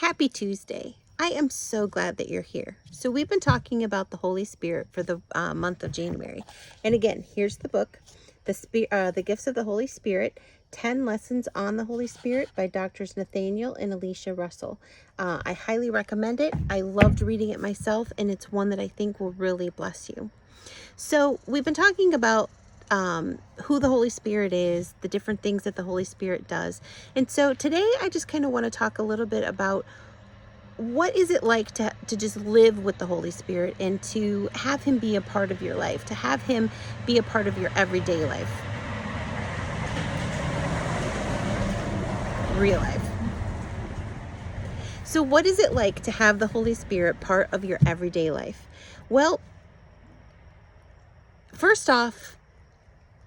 Happy Tuesday. I am so glad that you're here. So we've been talking about the Holy Spirit for the month of January. And again, here's the book, The Gifts of the Holy Spirit, 10 Lessons on the Holy Spirit by Drs. Nathaniel and Alicia Russell. I highly recommend it. I loved reading it myself, and it's one that I think will really bless you. So we've been talking about who the Holy Spirit is, the different things that the Holy Spirit does. And so today I just kind of want to talk a little bit about what is it like to just live with the Holy Spirit and to have him be a part of your life, to have him be a part of your everyday life, real life. So what is it like to have the Holy Spirit part of your everyday life? Well, first off,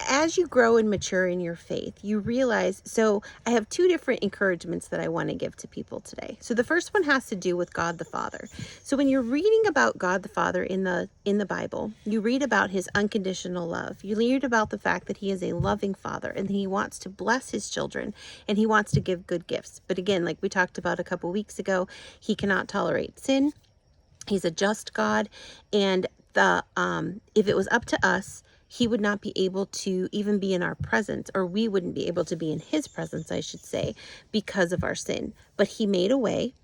as you grow and mature in your faith, you realize, so I have two different encouragements that I want to give to people today. So the first one has to do with God the Father. So when you're reading about God the Father in the Bible, you read about his unconditional love. You read about the fact that he is a loving father and he wants to bless his children and he wants to give good gifts. But again, like we talked about a couple weeks ago, he cannot tolerate sin. He's a just God, and if it was up to us, he would not be able to even be in our presence, or we wouldn't be able to be in his presence, I should say, because of our sin. But he made a way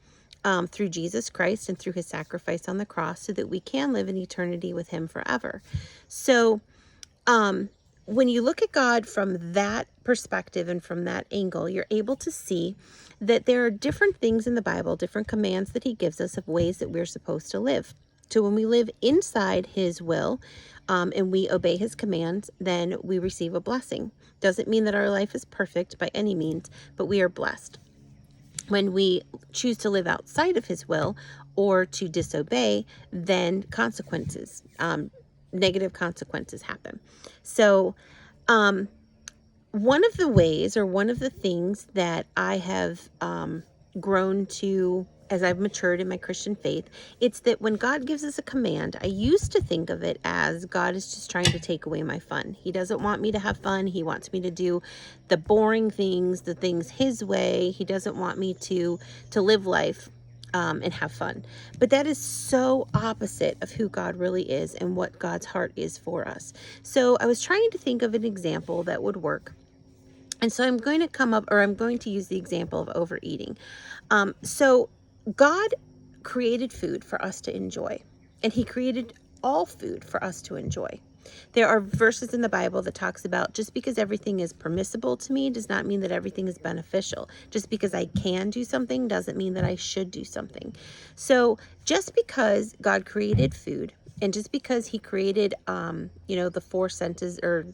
through Jesus Christ and through his sacrifice on the cross so that we can live in eternity with him forever. So when you look at God from that perspective and from that angle, you're able to see that there are different things in the Bible, different commands that he gives us of ways that we're supposed to live. So when we live inside his will and we obey his commands, then we receive a blessing. Doesn't mean that our life is perfect by any means, but we are blessed. When we choose to live outside of his will or to disobey, then consequences, negative consequences happen. So one of the ways, or one of the things that I have grown to as I've matured in my Christian faith, it's that when God gives us a command, I used to think of it as God is just trying to take away my fun. He doesn't want me to have fun. He wants me to do the boring things, the things his way. He doesn't want me to live life and have fun. But that is so opposite of who God really is and what God's heart is for us. So I was trying to think of an example that would work. And so I'm going to use the example of overeating. So God created food for us to enjoy, and he created all food for us to enjoy. There are verses in the Bible that talks about just because everything is permissible to me does not mean that everything is beneficial. Just because I can do something doesn't mean that I should do something. So just because God created food, and just because he created, the four senses, or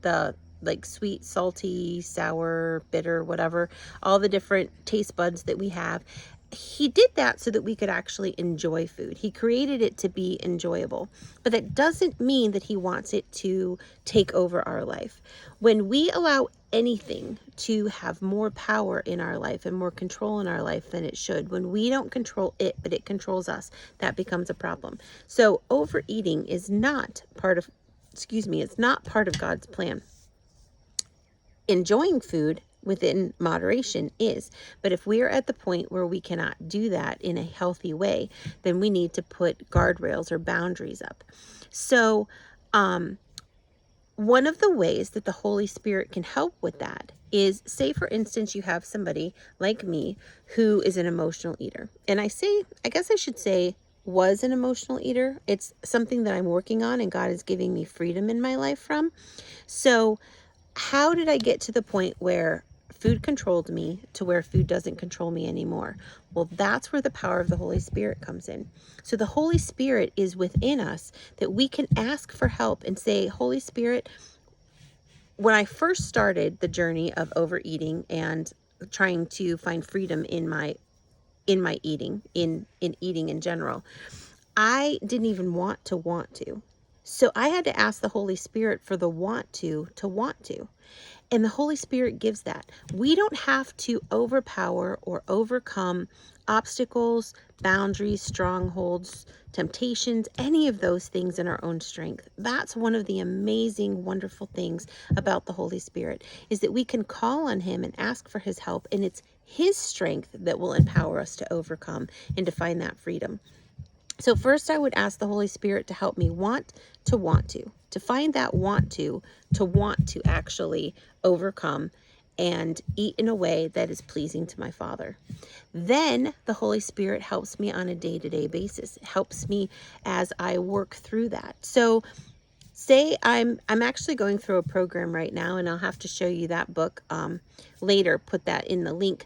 the like sweet, salty, sour, bitter, whatever, all the different taste buds that we have, he did that so that we could actually enjoy food. He created it to be enjoyable, but that doesn't mean that he wants it to take over our life. When we allow anything to have more power in our life and more control in our life than it should, when we don't control it, but it controls us, that becomes a problem. So overeating is not part of, it's not part of God's plan. Enjoying food within moderation is, but if we are at the point where we cannot do that in a healthy way, then we need to put guardrails or boundaries up. So one of the ways that the Holy Spirit can help with that is, say for instance, you have somebody like me who is an emotional eater, and I guess I should say was an emotional eater. It's something that I'm working on, and God is giving me freedom in my life from. So how did I get to the point where food controlled me to where food doesn't control me anymore? Well, that's where the power of the Holy Spirit comes in. So the Holy Spirit is within us, that we can ask for help and say, Holy Spirit, when I first started the journey of overeating and trying to find freedom in my eating, in eating in general, I didn't even want to. So I had to ask the Holy Spirit for the want to want to. And the Holy Spirit gives that. We don't have to overpower or overcome obstacles, boundaries, strongholds, temptations, any of those things in our own strength. That's one of the amazing, wonderful things about the Holy Spirit, is that we can call on him and ask for his help, and it's His strength that will empower us to overcome and to find that freedom. So first I would ask the Holy Spirit to help me want to find that want to actually overcome and eat in a way that is pleasing to my Father. Then the Holy Spirit helps me on a day-to-day basis. It helps me as I work through that. So say I'm actually going through a program right now, and I'll have to show you that book later, put that in the link.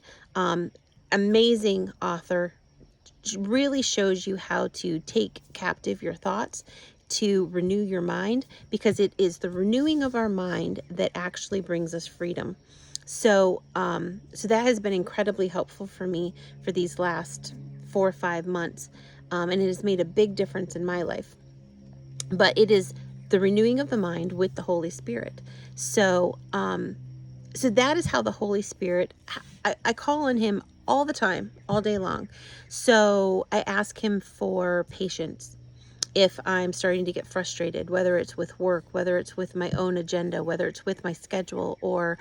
Amazing author, really shows you how to take captive your thoughts, to renew your mind, because it is the renewing of our mind that actually brings us freedom. So so that has been incredibly helpful for me for these last 4 or 5 months, and it has made a big difference in my life. But it is the renewing of the mind with the Holy Spirit. So so that is how the Holy Spirit, I call on him all the time, all day long. So I ask him for patience if I'm starting to get frustrated, whether it's with work, whether it's with my own agenda, whether it's with my schedule, or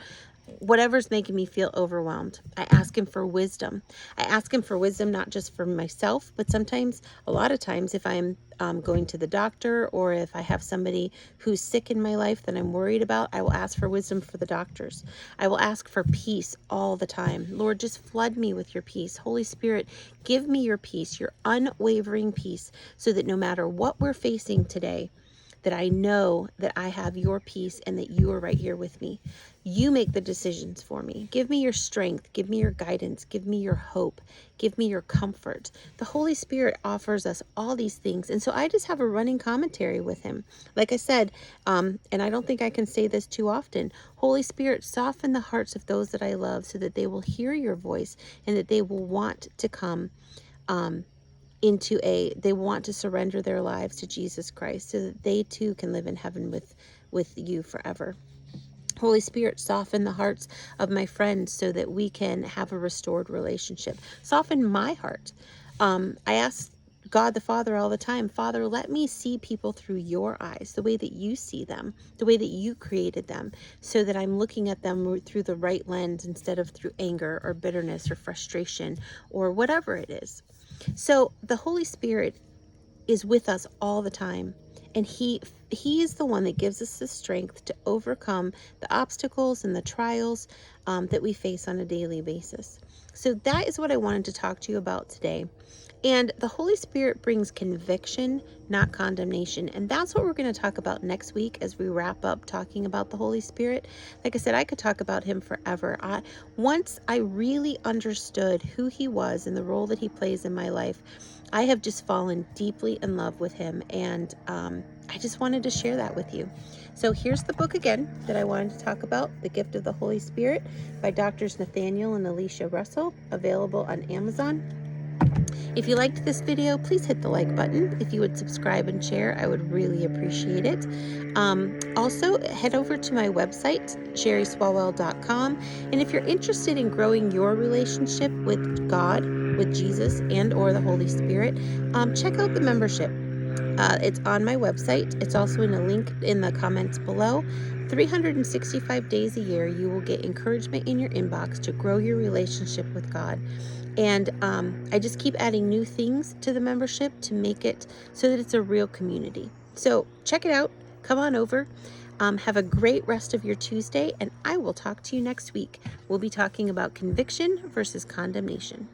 whatever's making me feel overwhelmed. I ask him for wisdom. I ask him for wisdom, not just for myself, but sometimes, a lot of times, if I'm going to the doctor, or if I have somebody who's sick in my life that I'm worried about, I will ask for wisdom for the doctors. I will ask for peace all the time. Lord, just flood me with your peace. Holy Spirit, give me your peace, your unwavering peace, so that no matter what we're facing today, that I know that I have your peace and that you are right here with me. You make the decisions for me. Give me your strength. Give me your guidance. Give me your hope. Give me your comfort. The Holy Spirit offers us all these things. And so I just have a running commentary with him. Like I said, and I don't think I can say this too often, Holy Spirit, soften the hearts of those that I love so that they will hear your voice and that they will want to come they want to surrender their lives to Jesus Christ so that they too can live in heaven with you forever. Holy Spirit, soften the hearts of my friends so that we can have a restored relationship. Soften my heart. I ask God the Father all the time, Father, let me see people through your eyes, the way that you see them, the way that you created them, so that I'm looking at them through the right lens instead of through anger or bitterness or frustration or whatever it is. So the Holy Spirit is with us all the time, and he is the one that gives us the strength to overcome the obstacles and the trials that we face on a daily basis. So that is what I wanted to talk to you about today. And the Holy Spirit brings conviction, not condemnation. And that's what we're going to talk about next week as we wrap up talking about the Holy Spirit. Like I said, I could talk about him forever. Once I really understood who he was and the role that he plays in my life, I have just fallen deeply in love with him. And I just wanted to share that with you. So here's the book again that I wanted to talk about, The Gift of the Holy Spirit by Drs. Nathaniel and Alicia Russell, available on Amazon. If you liked this video, please hit the like button. If you would subscribe and share, I would really appreciate it. Also, head over to my website, sherryswalwell.com. And if you're interested in growing your relationship with God, with Jesus, and or the Holy Spirit, check out the membership. It's on my website. It's also in a link in the comments below. 365 days a year, you will get encouragement in your inbox to grow your relationship with God. And I just keep adding new things to the membership to make it so that it's a real community. So check it out. Come on over. Have a great rest of your Tuesday, and I will talk to you next week. We'll be talking about conviction versus condemnation.